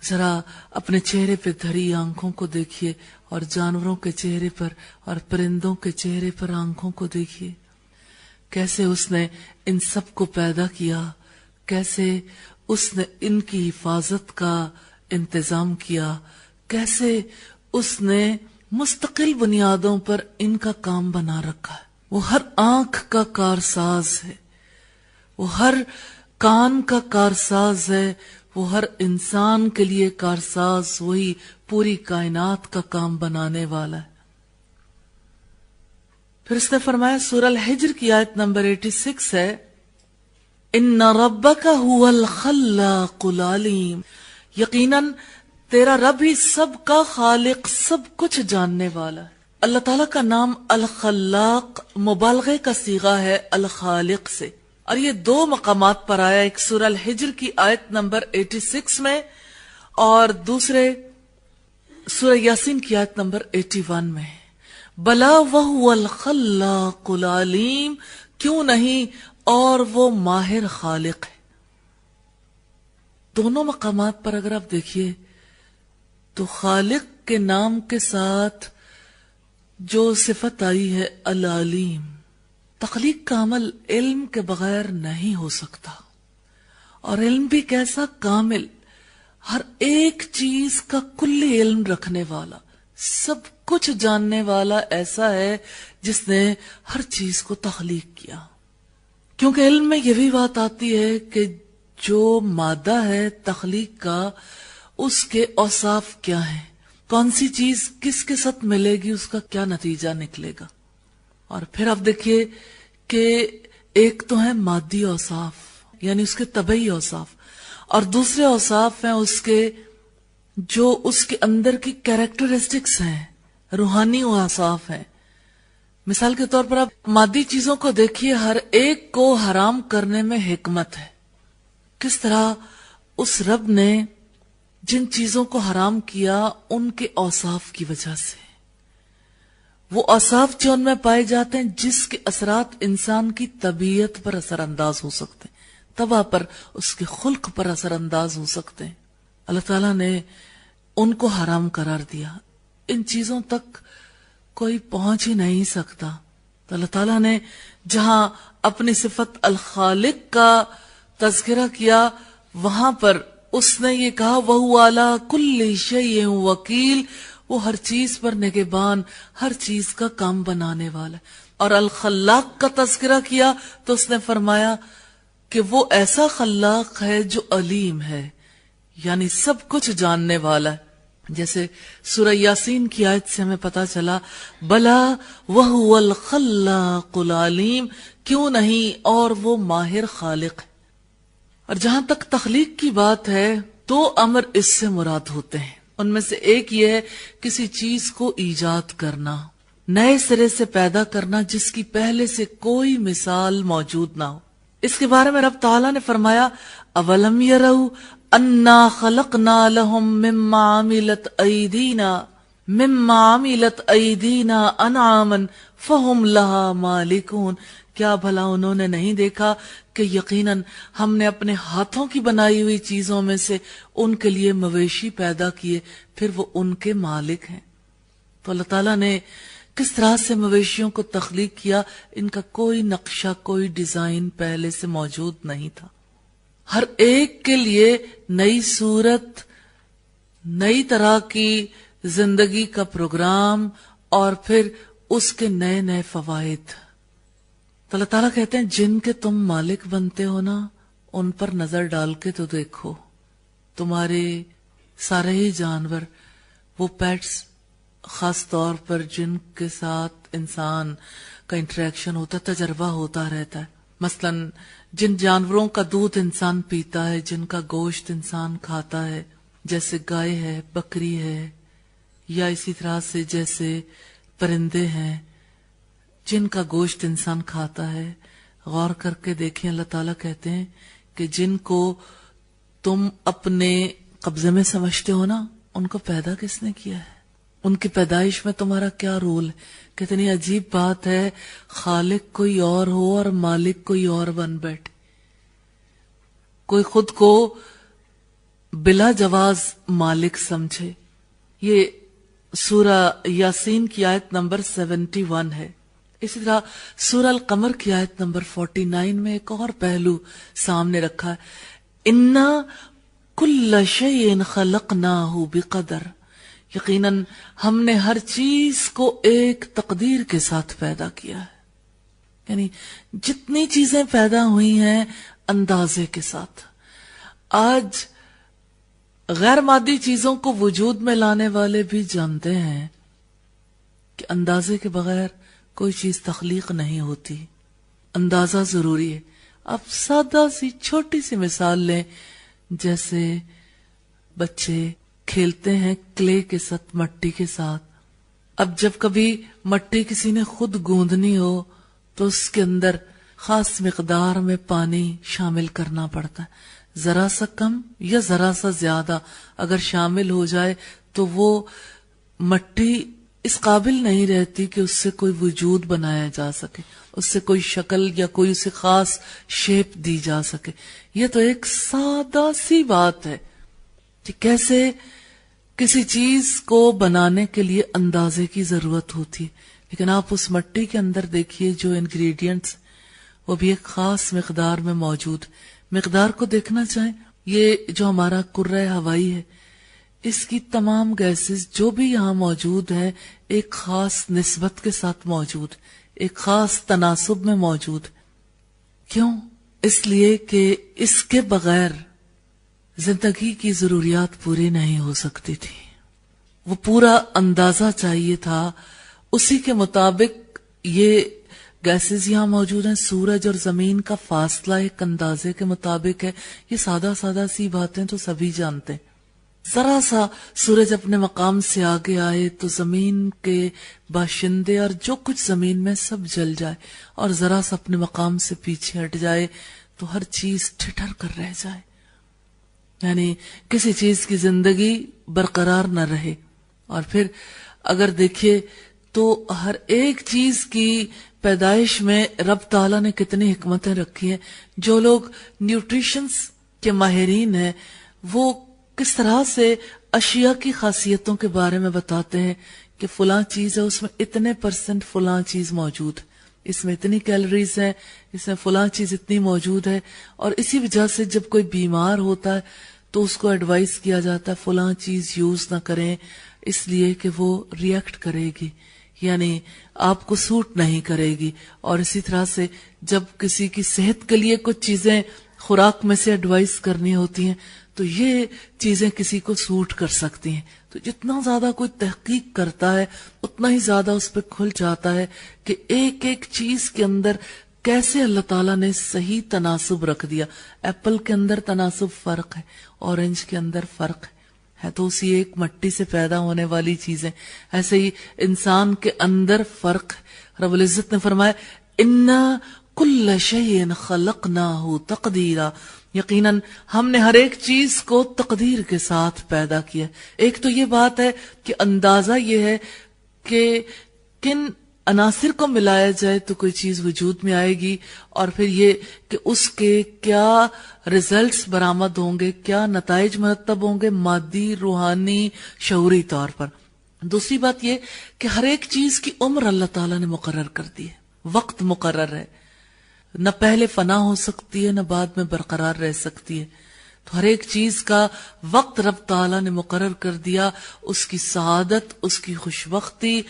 ذرا اپنے چہرے پہ دھری آنکھوں کو دیکھیے اور جانوروں کے چہرے پر اور پرندوں کے چہرے پر آنکھوں کو دیکھیے. کیسے اس نے ان سب کو پیدا کیا، کیسے اس نے ان کی حفاظت کا انتظام کیا، کیسے اس نے مستقل بنیادوں پر ان کا کام بنا رکھا ہے. وہ ہر آنکھ کا کارساز ہے، وہ ہر کان کا کارساز ہے، وہ ہر انسان کے لیے کارساز، وہی پوری کائنات کا کام بنانے والا ہے. پھر اس نے فرمایا، سورہ الحجر کی آیت نمبر 86 ہے، ان ربک هو الخلاق العلیم، یقیناً تیرا رب ہی سب کا خالق، سب کچھ جاننے والا ہے. اللہ تعالیٰ کا نام الخلاق مبالغے کا صیغہ ہے الخالق سے، اور یہ دو مقامات پر آیا، ایک سورہ الحجر کی آیت نمبر 86 میں اور دوسرے سورہ یاسین کی آیت نمبر 81 میں. بلا وہو الخلاق العلیم، کیوں نہیں، اور وہ ماہر خالق ہے. دونوں مقامات پر اگر آپ دیکھیے تو خالق کے نام کے ساتھ جو صفت آئی ہے العلیم، تخلیق کا عمل علم کے بغیر نہیں ہو سکتا، اور علم بھی کیسا کامل، ہر ایک چیز کا کلی علم رکھنے والا، سب کچھ جاننے والا ایسا ہے جس نے ہر چیز کو تخلیق کیا. کیونکہ علم میں یہ بھی بات آتی ہے کہ جو مادہ ہے تخلیق کا، اس کے اوصاف کیا ہیں، کون سی چیز کس کے ساتھ ملے گی، اس کا کیا نتیجہ نکلے گا. اور پھر آپ دیکھیے کہ ایک تو ہے مادی اوصاف یعنی اس کے طبعی اوصاف، اور دوسرے اوصاف ہیں اس کے جو اس کے اندر کی کیریکٹرسٹکس ہیں، روحانی اوصاف ہیں. مثال کے طور پر آپ مادی چیزوں کو دیکھیے، ہر ایک کو حرام کرنے میں حکمت ہے. کس طرح اس رب نے جن چیزوں کو حرام کیا ان کے اوصاف کی وجہ سے، وہ اوصاف جو ان میں پائے جاتے ہیں جس کے اثرات انسان کی طبیعت پر اثر انداز ہو سکتے ہیں، طبع پر، اس کے خلق پر اثر انداز ہو سکتے ہیں. اللہ تعالیٰ نے ان کو حرام قرار دیا. ان چیزوں تک کوئی پہنچ ہی نہیں سکتا. تو اللہ تعالیٰ نے جہاں اپنی صفت الخالق کا تذکرہ کیا وہاں پر اس نے یہ کہا وَهُوَ عَلَى كُلِّ شَيْءٍ وَكِيلٌ، وہ ہر چیز پر نگہبان، ہر چیز کا کام بنانے والا. اور الخلاق کا تذکرہ کیا تو اس نے فرمایا کہ وہ ایسا خلاق ہے جو علیم ہے، یعنی سب کچھ جاننے والا ہے. جیسے سورہ یاسین کی آیت سے ہمیں پتا چلا بلا وَهُوَ الْخَلَّاقُ الْعَلِيمُ، کیوں نہیں، اور وہ ماہر خالق ہے. اور جہاں تک تخلیق کی بات ہے تو امر اس سے مراد ہوتے ہیں. ان میں سے ایک یہ ہے کسی چیز کو ایجاد کرنا، نئے سرے سے پیدا کرنا جس کی پہلے سے کوئی مثال موجود نہ ہو. اس کے بارے میں رب تعالیٰ نے فرمایا اولم یروا انا خلقنا لهم مما عملت ایدینا انعاما فهم لها مالکون. کیا بھلا انہوں نے نہیں دیکھا کہ یقیناً ہم نے اپنے ہاتھوں کی بنائی ہوئی چیزوں میں سے ان کے لیے مویشی پیدا کیے، پھر وہ ان کے مالک ہیں. تو اللہ تعالیٰ نے کس طرح سے مویشیوں کو تخلیق کیا، ان کا کوئی نقشہ، کوئی ڈیزائن پہلے سے موجود نہیں تھا. ہر ایک کے لیے نئی صورت، نئی طرح کی زندگی کا پروگرام، اور پھر اس کے نئے نئے فوائد. تو اللہ تعالیٰ کہتے ہیں جن کے تم مالک بنتے ہو نا، ان پر نظر ڈال کے تو دیکھو، تمہارے سارے ہی جانور، وہ پیٹس خاص طور پر جن کے ساتھ انسان کا انٹریکشن ہوتا ہے، تجربہ ہوتا رہتا ہے. مثلا جن جانوروں کا دودھ انسان پیتا ہے، جن کا گوشت انسان کھاتا ہے، جیسے گائے ہے، بکری ہے، یا اسی طرح سے جیسے پرندے ہیں جن کا گوشت انسان کھاتا ہے، غور کر کے دیکھیں. اللہ تعالیٰ کہتے ہیں کہ جن کو تم اپنے قبضے میں سمجھتے ہو نا، ان کو پیدا کس نے کیا ہے، ان کی پیدائش میں تمہارا کیا رول ہے. کتنی عجیب بات ہے، خالق کوئی اور ہو اور مالک کوئی اور بن بیٹھے. کوئی خود کو بلا جواز مالک سمجھے. یہ سورہ یاسین کی آیت نمبر 71 ہے. اسی طرح سورہ القمر کی آیت نمبر 49 میں ایک اور پہلو سامنے رکھا ہے، اِنَّا كُلَّ شَيْءٍ خَلَقْنَاهُ بِقَدَرٍ، یقیناً ہم نے ہر چیز کو ایک تقدیر کے ساتھ پیدا کیا ہے. یعنی جتنی چیزیں پیدا ہوئی ہیں اندازے کے ساتھ. آج غیر مادی چیزوں کو وجود میں لانے والے بھی جانتے ہیں کہ اندازے کے بغیر کوئی چیز تخلیق نہیں ہوتی، اندازہ ضروری ہے. آپ سادہ سی چھوٹی سی مثال لیں، جیسے بچے کھیلتے ہیں کلے کے ساتھ، مٹی کے ساتھ. اب جب کبھی مٹی کسی نے خود گوندنی ہو تو اس کے اندر خاص مقدار میں پانی شامل کرنا پڑتا ہے. ذرا سا کم یا ذرا سا زیادہ اگر شامل ہو جائے تو وہ مٹی اس قابل نہیں رہتی کہ اس سے کوئی وجود بنایا جا سکے، اس سے کوئی شکل یا کوئی اسے خاص شیپ دی جا سکے. یہ تو ایک سادہ سی بات ہے کہ کیسے کسی چیز کو بنانے کے لیے اندازے کی ضرورت ہوتی ہے. لیکن آپ اس مٹی کے اندر دیکھیے جو انگریڈینٹس وہ بھی ایک خاص مقدار میں موجود. مقدار کو دیکھنا چاہیں، یہ جو ہمارا کرۂ ہوائی ہے، اس کی تمام گیسز جو بھی یہاں موجود ہیں ایک خاص نسبت کے ساتھ موجود، ایک خاص تناسب میں موجود. کیوں؟ اس لیے کہ اس کے بغیر زندگی کی ضروریات پوری نہیں ہو سکتی تھی. وہ پورا اندازہ چاہیے تھا، اسی کے مطابق یہ گیسز یہاں موجود ہیں. سورج اور زمین کا فاصلہ ایک اندازے کے مطابق ہے. یہ سادہ سادہ سی باتیں تو سبھی جانتے ہیں. ذرا سا سورج اپنے مقام سے آگے آئے تو زمین کے باشندے اور جو کچھ زمین میں سب جل جائے، اور ذرا سا اپنے مقام سے پیچھے ہٹ جائے تو ہر چیز ٹھٹر کر رہ جائے. یعنی کسی چیز کی زندگی برقرار نہ رہے. اور پھر اگر دیکھیے تو ہر ایک چیز کی پیدائش میں رب تعالیٰ نے کتنی حکمتیں رکھی ہیں. جو لوگ نیوٹریشنز کے ماہرین ہیں وہ کس طرح سے اشیاء کی خاصیتوں کے بارے میں بتاتے ہیں کہ فلاں چیز ہے اس میں اتنے % فلاں چیز موجود ہے، اس میں اتنی کیلوریز ہیں، اس میں فلاں چیز اتنی موجود ہے، اور اسی وجہ سے جب کوئی بیمار ہوتا ہے تو اس کو ایڈوائز کیا جاتا ہے فلاں چیز یوز نہ کریں، اس لیے کہ وہ ریئیکٹ کرے گی، یعنی آپ کو سوٹ نہیں کرے گی۔ اور اسی طرح سے جب کسی کی صحت کے لیے کچھ چیزیں خوراک میں سے ایڈوائز کرنی ہوتی ہیں تو یہ چیزیں کسی کو سوٹ کر سکتی ہیں۔ تو جتنا زیادہ کوئی تحقیق کرتا ہے اتنا ہی زیادہ اس پہ کھل جاتا ہے کہ ایک ایک چیز کے اندر کیسے اللہ تعالیٰ نے صحیح تناسب رکھ دیا۔ ایپل کے اندر تناسب فرق ہے، اورنج کے اندر فرق ہے تو اسی ایک مٹی سے پیدا ہونے والی چیزیں، ایسے ہی انسان کے اندر فرق ہے۔ رب العزت نے فرمایا اِنَّا كُلَّ شَيْءٍ خَلَقْنَاهُ تَقْدِيرًا، یقیناً ہم نے ہر ایک چیز کو تقدیر کے ساتھ پیدا کیا۔ ایک تو یہ بات ہے کہ اندازہ یہ ہے کہ کن عناصر کو ملایا جائے تو کوئی چیز وجود میں آئے گی، اور پھر یہ کہ اس کے کیا ریزلٹس برآمد ہوں گے، کیا نتائج مرتب ہوں گے مادی، روحانی، شعوری طور پر۔ دوسری بات یہ کہ ہر ایک چیز کی عمر اللہ تعالیٰ نے مقرر کر دی ہے، وقت مقرر ہے، نہ پہلے فنا ہو سکتی ہے نہ بعد میں برقرار رہ سکتی ہے۔ تو ہر ایک چیز کا وقت رب تعالیٰ نے مقرر کر دیا، اس کی سعادت، اس کی خوشبختی،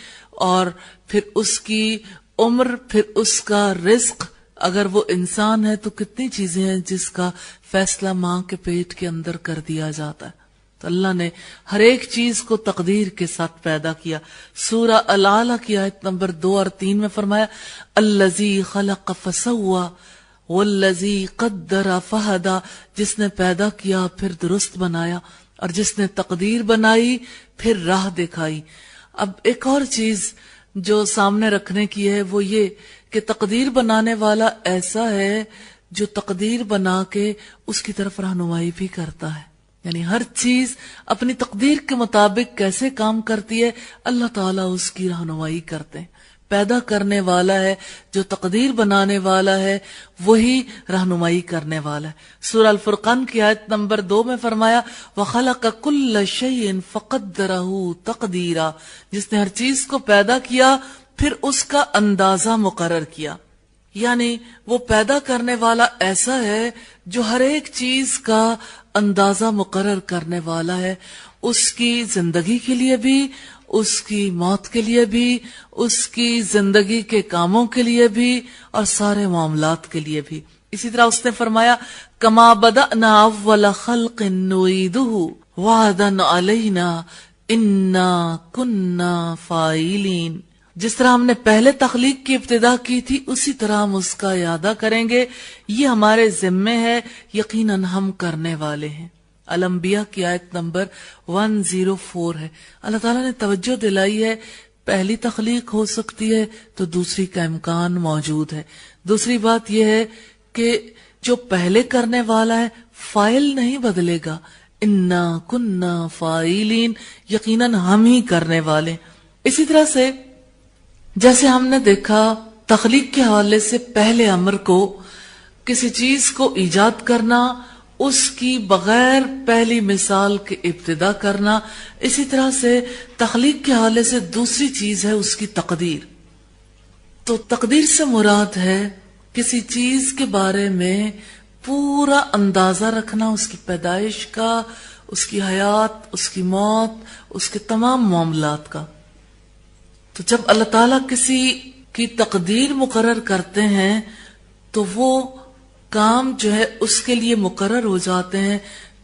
اور پھر اس کی عمر، پھر اس کا رزق۔ اگر وہ انسان ہے تو کتنی چیزیں ہیں جس کا فیصلہ ماں کے پیٹ کے اندر کر دیا جاتا ہے۔ تو اللہ نے ہر ایک چیز کو تقدیر کے ساتھ پیدا کیا۔ سورہ العلیٰ کی آیت نمبر 2 اور 3 میں فرمایا الذی خلق فسوی والذی قدر فہدی، جس نے پیدا کیا پھر درست بنایا، اور جس نے تقدیر بنائی پھر راہ دکھائی۔ اب ایک اور چیز جو سامنے رکھنے کی ہے وہ یہ کہ تقدیر بنانے والا ایسا ہے جو تقدیر بنا کے اس کی طرف رہنمائی بھی کرتا ہے، یعنی ہر چیز اپنی تقدیر کے مطابق کیسے کام کرتی ہے اللہ تعالیٰ اس کی رہنمائی کرتے ہیں۔ پیدا کرنے والا ہے، جو تقدیر بنانے والا ہے وہی رہنمائی کرنے والا ہے۔ سورہ الفرقان کی آیت نمبر 2 میں فرمایا وَخَلَقَ كُلَّ شَيْءٍ فَقَدَّرَهُ تَقْدِيرًا، جس نے ہر چیز کو پیدا کیا پھر اس کا اندازہ مقرر کیا، یعنی وہ پیدا کرنے والا ایسا ہے جو ہر ایک چیز کا اندازہ مقرر کرنے والا ہے، اس کی زندگی کے لیے بھی، اس کی موت کے لیے بھی، اس کی زندگی کے کاموں کے لیے بھی، اور سارے معاملات کے لیے بھی۔ اسی طرح اس نے فرمایا کما بدأنا اول خلق نعیدہ وعدا علینا انا کنا فاعلین، جس طرح ہم نے پہلے تخلیق کی ابتدا کی تھی اسی طرح ہم اس کا اعادہ کریں گے، یہ ہمارے ذمے ہے، یقیناً ہم کرنے والے ہیں۔ الانبیاء کی آیت نمبر 104 ہے۔ اللہ تعالیٰ نے توجہ دلائی ہے پہلی تخلیق ہو سکتی ہے تو دوسری کا امکان موجود ہے۔ دوسری بات یہ ہے کہ جو پہلے کرنے والا ہے فاعل نہیں بدلے گا، انا کننا فاعلین، یقیناً ہم ہی کرنے والے۔ اسی طرح سے جیسے ہم نے دیکھا تخلیق کے حوالے سے پہلے امر کو کسی چیز کو ایجاد کرنا، اس کی بغیر پہلی مثال کے ابتدا کرنا، اسی طرح سے تخلیق کے حوالے سے دوسری چیز ہے اس کی تقدیر۔ تو تقدیر سے مراد ہے کسی چیز کے بارے میں پورا اندازہ رکھنا، اس کی پیدائش کا، اس کی حیات، اس کی موت، اس کے تمام معاملات کا۔ تو جب اللہ تعالیٰ کسی کی تقدیر مقرر کرتے ہیں تو وہ کام جو ہے اس کے لیے مقرر ہو جاتے ہیں،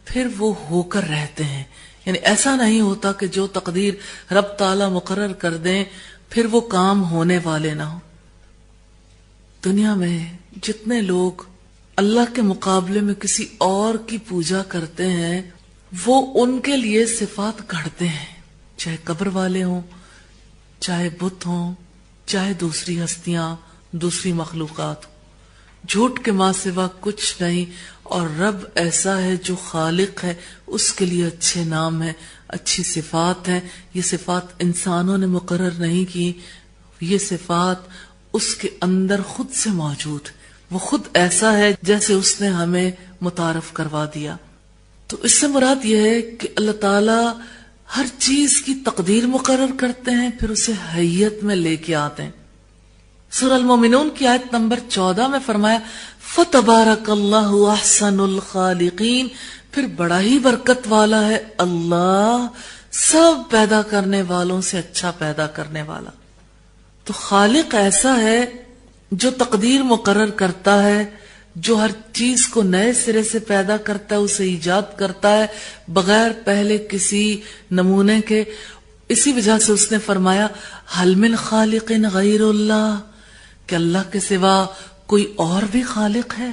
پھر وہ ہو کر رہتے ہیں، یعنی ایسا نہیں ہوتا کہ جو تقدیر رب تعالیٰ مقرر کر دیں پھر وہ کام ہونے والے نہ ہوں۔ دنیا میں جتنے لوگ اللہ کے مقابلے میں کسی اور کی پوجا کرتے ہیں وہ ان کے لیے صفات گھڑتے ہیں، چاہے قبر والے ہوں، چاہے بت ہوں، چاہے دوسری ہستیاں، دوسری مخلوقات، جھوٹ کے ماں سوا کچھ نہیں۔ اور رب ایسا ہے جو خالق ہے، اس کے لیے اچھے نام ہیں، اچھی صفات ہیں۔ یہ صفات انسانوں نے مقرر نہیں کی، یہ صفات اس کے اندر خود سے موجود، وہ خود ایسا ہے جیسے اس نے ہمیں متعارف کروا دیا۔ تو اس سے مراد یہ ہے کہ اللہ تعالی ہر چیز کی تقدیر مقرر کرتے ہیں، پھر اسے حیت میں لے کے آتے ہیں. سورہ المومنون کی آیت نمبر 14 میں فرمایا فَتَبَارَكَ اللَّهُ أَحْسَنُ الْخَالِقِينَ، پھر بڑا ہی برکت والا ہے اللہ، سب پیدا کرنے والوں سے اچھا پیدا کرنے والا. تو خالق ایسا ہے جو تقدیر مقرر کرتا ہے، جو ہر چیز کو نئے سرے سے پیدا کرتا ہے، اسے ایجاد کرتا ہے بغیر پہلے کسی نمونے کے. اسی وجہ سے اس نے فرمایا هل من خالق غیر اللہ، کہ اللہ کے سوا کوئی اور بھی خالق ہے.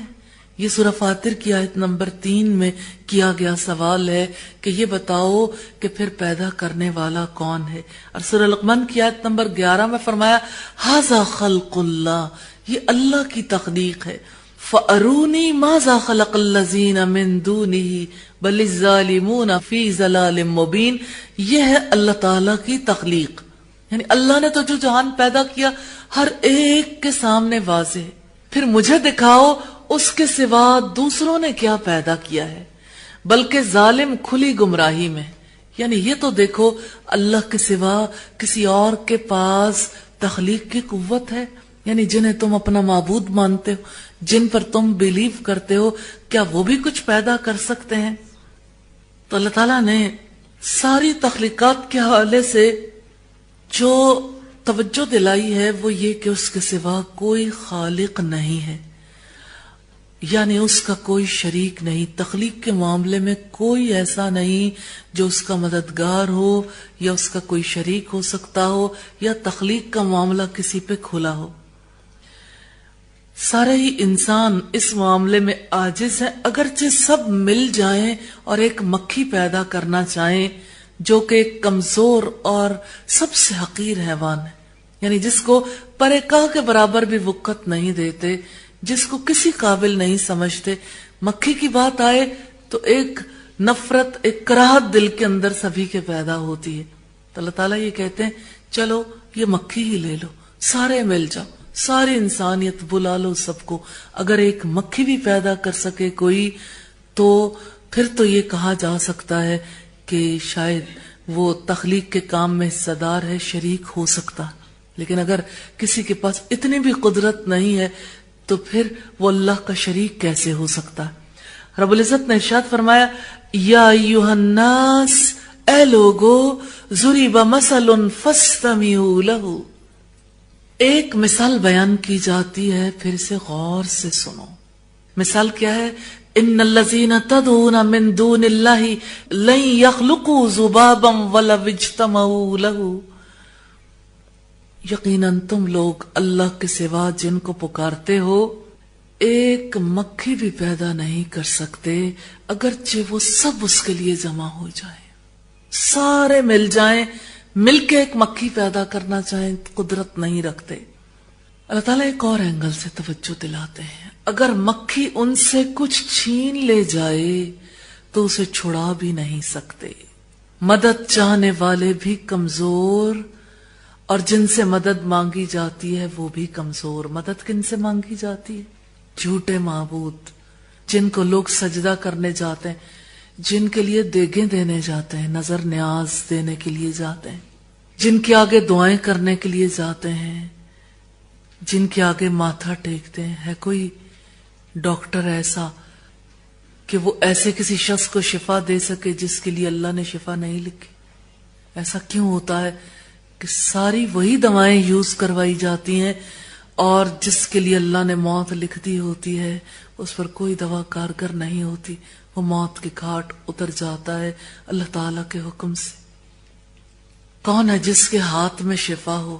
یہ سورہ فاطر کی آیت نمبر 3 میں کیا گیا سوال ہے کہ یہ بتاؤ کہ پھر پیدا کرنے والا کون ہے. اور سورہ لقمان کی آیت نمبر 11 میں فرمایا ھذا خلق اللہ، یہ اللہ کی تخلیق ہے. فَأَرُونِي مَاذَا خَلَقَ الَّذِينَ مِن دُونِهِ بَلِ الظَّالِمُونَ فِي ضَلَالٍ مُبِينٍ. یہ ہے اللہ تعالی کی تخلیق، یعنی اللہ نے تو جو جہان پیدا کیا ہر ایک کے سامنے واضح ہے، پھر مجھے دکھاؤ اس کے سوا دوسروں نے کیا پیدا کیا ہے. بلکہ ظالم کھلی گمراہی میں، یعنی یہ تو دیکھو اللہ کے سوا کسی اور کے پاس تخلیق کی قوت ہے، یعنی جنہیں تم اپنا معبود مانتے ہو، جن پر تم بیلیو کرتے ہو، کیا وہ بھی کچھ پیدا کر سکتے ہیں؟ تو اللہ تعالیٰ نے ساری تخلیقات کے حوالے سے جو توجہ دلائی ہے وہ یہ کہ اس کے سوا کوئی خالق نہیں ہے، یعنی اس کا کوئی شریک نہیں. تخلیق کے معاملے میں کوئی ایسا نہیں جو اس کا مددگار ہو یا اس کا کوئی شریک ہو سکتا ہو یا تخلیق کا معاملہ کسی پہ کھلا ہو. سارے ہی انسان اس معاملے میں عاجز ہیں، اگرچہ سب مل جائیں اور ایک مکھی پیدا کرنا چاہیں جو کہ ایک کمزور اور سب سے حقیر حیوان ہے، یعنی جس کو پرے کاہ کے برابر بھی وقت نہیں دیتے، جس کو کسی قابل نہیں سمجھتے. مکھی کی بات آئے تو ایک نفرت، ایک کراہت دل کے اندر سبھی کے پیدا ہوتی ہے. تو اللہ تعالیٰ یہ کہتے ہیں چلو یہ مکھی ہی لے لو، سارے مل جاؤ، ساری انسانیت بلا لو سب کو. اگر ایک مکھی بھی پیدا کر سکے کوئی تو پھر تو یہ کہا جا سکتا ہے کہ شاید وہ تخلیق کے کام میں حصہ دار ہے، شریک ہو سکتا. لیکن اگر کسی کے پاس اتنی بھی قدرت نہیں ہے تو پھر وہ اللہ کا شریک کیسے ہو سکتا ہے؟ رب العزت نے ارشاد فرمایا یا ایھا الناس، اے لوگو، ضرب مثل فاستمعوا لہ، ایک مثال بیان کی جاتی ہے پھر اسے غور سے سنو. مثال کیا ہے؟ ان الذین تدعون من دون اللہ لن یخلقوا ذبابا ولو اجتمعوا لہ، یقیناً تم لوگ اللہ کے سوا جن کو پکارتے ہو ایک مکھی بھی پیدا نہیں کر سکتے اگرچہ وہ سب اس کے لیے جمع ہو جائیں، سارے مل جائیں، مل کے ایک مکھی پیدا کرنا چاہیں، قدرت نہیں رکھتے. اللہ تعالیٰ ایک اور اینگل سے توجہ دلاتے ہیں، اگر مکھی ان سے کچھ چھین لے جائے تو اسے چھڑا بھی نہیں سکتے. مدد چاہنے والے بھی کمزور اور جن سے مدد مانگی جاتی ہے وہ بھی کمزور. مدد کن سے مانگی جاتی ہے؟ جھوٹے معبود جن کو لوگ سجدہ کرنے جاتے ہیں، جن کے لیے دیگیں دینے جاتے ہیں، نظر نیاز دینے کے لیے جاتے ہیں، جن کے آگے دعائیں کرنے کے لیے جاتے ہیں، جن کے آگے ماتھا ٹیکتے ہیں. ہے کوئی ڈاکٹر ایسا کہ وہ ایسے کسی شخص کو شفا دے سکے جس کے لیے اللہ نے شفا نہیں لکھی؟ ایسا کیوں ہوتا ہے کہ ساری وہی دوائیں یوز کروائی جاتی ہیں اور جس کے لیے اللہ نے موت لکھ دی ہوتی ہے اس پر کوئی دوا کارگر نہیں ہوتی، وہ موت کے گھاٹ اتر جاتا ہے اللہ تعالیٰ کے حکم سے. کون ہے جس کے ہاتھ میں شفا ہو؟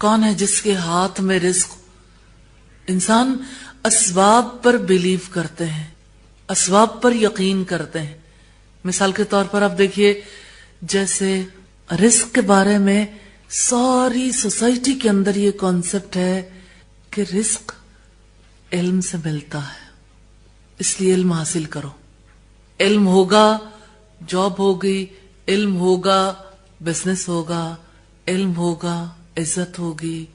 کون ہے جس کے ہاتھ میں رزق؟ انسان اسباب پر بلیو کرتے ہیں، اسباب پر یقین کرتے ہیں. مثال کے طور پر آپ دیکھیے، جیسے رزق کے بارے میں ساری سوسائٹی کے اندر یہ کانسیپٹ ہے کہ رزق علم سے ملتا ہے، اس لیے علم حاصل کرو. علم ہوگا جاب ہوگی، علم ہوگا بزنس ہوگا، علم ہوگا عزت ہوگی.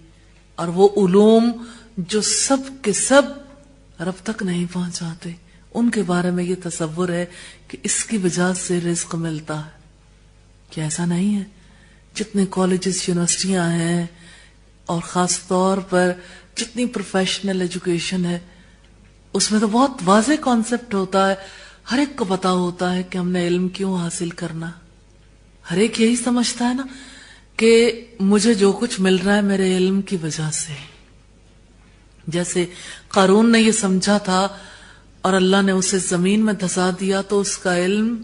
اور وہ علوم جو سب کے سب رب تک نہیں پہنچاتے، ان کے بارے میں یہ تصور ہے کہ اس کی وجہ سے رزق ملتا ہے، کہ ایسا نہیں ہے. جتنے کالجز یونیورسٹیاں ہیں اور خاص طور پر جتنی پروفیشنل ایجوکیشن ہے اس میں تو بہت واضح کانسیپٹ ہوتا ہے، ہر ایک کو پتا ہوتا ہے کہ ہم نے علم کیوں حاصل کرنا. ہر ایک یہی سمجھتا ہے نا کہ مجھے جو کچھ مل رہا ہے میرے علم کی وجہ سے. جیسے قارون نے یہ سمجھا تھا اور اللہ نے اسے زمین میں دھسا دیا تو اس کا علم،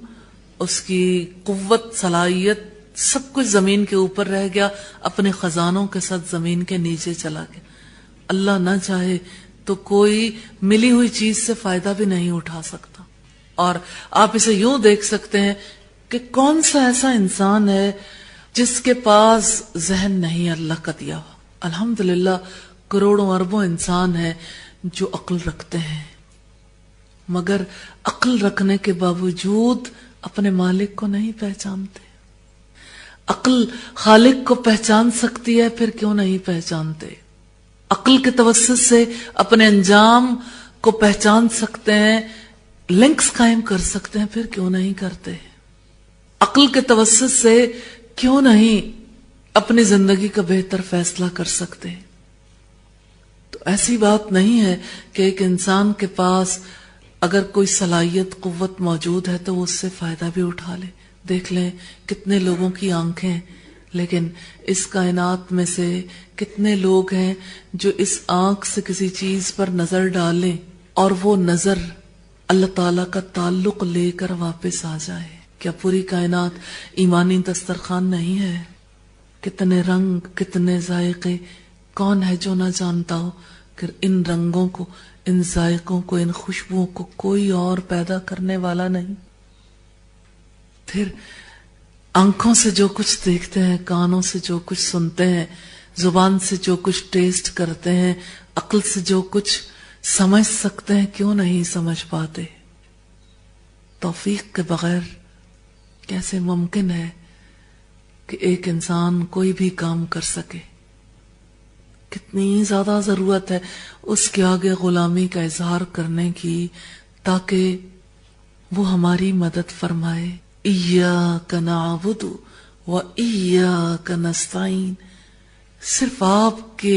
اس کی قوت، صلاحیت سب کچھ زمین کے اوپر رہ گیا، اپنے خزانوں کے ساتھ زمین کے نیچے چلا گیا. اللہ نہ چاہے تو کوئی ملی ہوئی چیز سے فائدہ بھی نہیں اٹھا سکتا. اور آپ اسے یوں دیکھ سکتے ہیں کہ کون سا ایسا انسان ہے جس کے پاس ذہن نہیں اللہ کا دیا ہوا. الحمدللہ کروڑوں اربوں انسان ہیں جو عقل رکھتے ہیں، مگر عقل رکھنے کے باوجود اپنے مالک کو نہیں پہچانتے. عقل خالق کو پہچان سکتی ہے، پھر کیوں نہیں پہچانتے؟ عقل کے توسط سے اپنے انجام کو پہچان سکتے ہیں، لنکس قائم کر سکتے ہیں، پھر کیوں نہیں کرتے؟ عقل کے توسط سے کیوں نہیں اپنی زندگی کا بہتر فیصلہ کر سکتے؟ تو ایسی بات نہیں ہے کہ ایک انسان کے پاس اگر کوئی صلاحیت، قوت موجود ہے تو وہ اس سے فائدہ بھی اٹھا لے. دیکھ لیں کتنے لوگوں کی آنکھیں، لیکن اس کائنات میں سے کتنے لوگ ہیں جو اس آنکھ سے کسی چیز پر نظر ڈالیں اور وہ نظر اللہ تعالیٰ کا تعلق لے کر واپس آ جائے. کیا پوری کائنات ایمانی دسترخوان نہیں ہے؟ کتنے رنگ، کتنے ذائقے، کون ہے جو نہ جانتا ہو کہ ان رنگوں کو، ان ذائقوں کو، ان خوشبوؤں کو کوئی اور پیدا کرنے والا نہیں. پھر آنکھوں سے جو کچھ دیکھتے ہیں، کانوں سے جو کچھ سنتے ہیں، زبان سے جو کچھ ٹیسٹ کرتے ہیں، عقل سے جو کچھ سمجھ سکتے ہیں، کیوں نہیں سمجھ پاتے؟ توفیق کے بغیر کیسے ممکن ہے کہ ایک انسان کوئی بھی کام کر سکے؟ کتنی زیادہ ضرورت ہے اس کے آگے غلامی کا اظہار کرنے کی تاکہ وہ ہماری مدد فرمائے. ایاک نعبد و ایاک نستعین. صرف آپ کے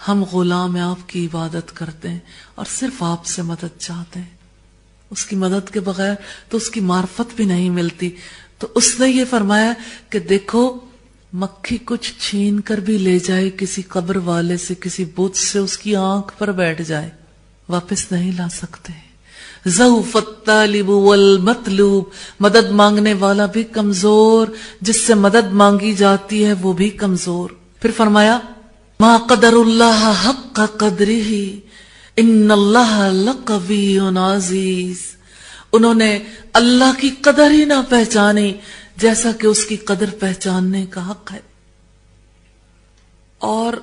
ہم غلام ہیں، آپ کی عبادت کرتے ہیں اور صرف آپ سے مدد چاہتے ہیں. اس کی مدد کے بغیر تو اس کی معرفت بھی نہیں ملتی. تو اس نے یہ فرمایا کہ دیکھو مکھی کچھ چھین کر بھی لے جائے کسی قبر والے سے، کسی بت سے، اس کی آنکھ پر بیٹھ جائے، واپس نہیں لا سکتے. ضعف الطالب والمطلوب. مدد مانگنے والا بھی کمزور، جس سے مدد مانگی جاتی ہے وہ بھی کمزور. پھر فرمایا ما قدر اللہ حق قدرہ ان اللہ لقوی عزیز. انہوں نے اللہ کی قدر ہی نہ پہچانی جیسا کہ اس کی قدر پہچاننے کا حق ہے. اور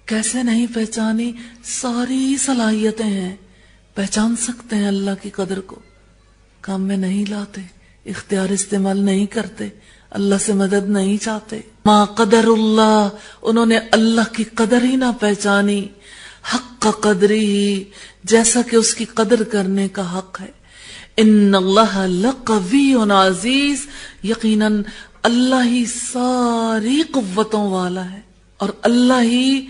کیسے نہیں پہچانی؟ ساری صلاحیتیں ہیں، پہچان سکتے ہیں اللہ کی قدر کو، کام میں نہیں لاتے، اختیار استعمال نہیں کرتے، اللہ سے مدد نہیں چاہتے. ما قدر اللہ، انہوں نے اللہ کی قدر ہی نہ پہچانی، حق قدری، جیسا کہ اس کی قدر کرنے کا حق ہے. ان اللہ لقوی عزیز، یقیناً اللہ ہی ساری قوتوں والا ہے اور اللہ ہی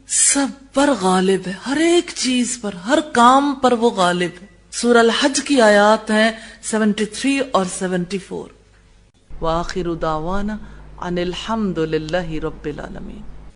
سب پر غالب ہے، ہر ایک چیز پر، ہر کام پر وہ غالب ہے. سورہ الحج کی آیات ہیں 73 اور 74. وآخر دعوانا ان الحمد للہ رب العالمین.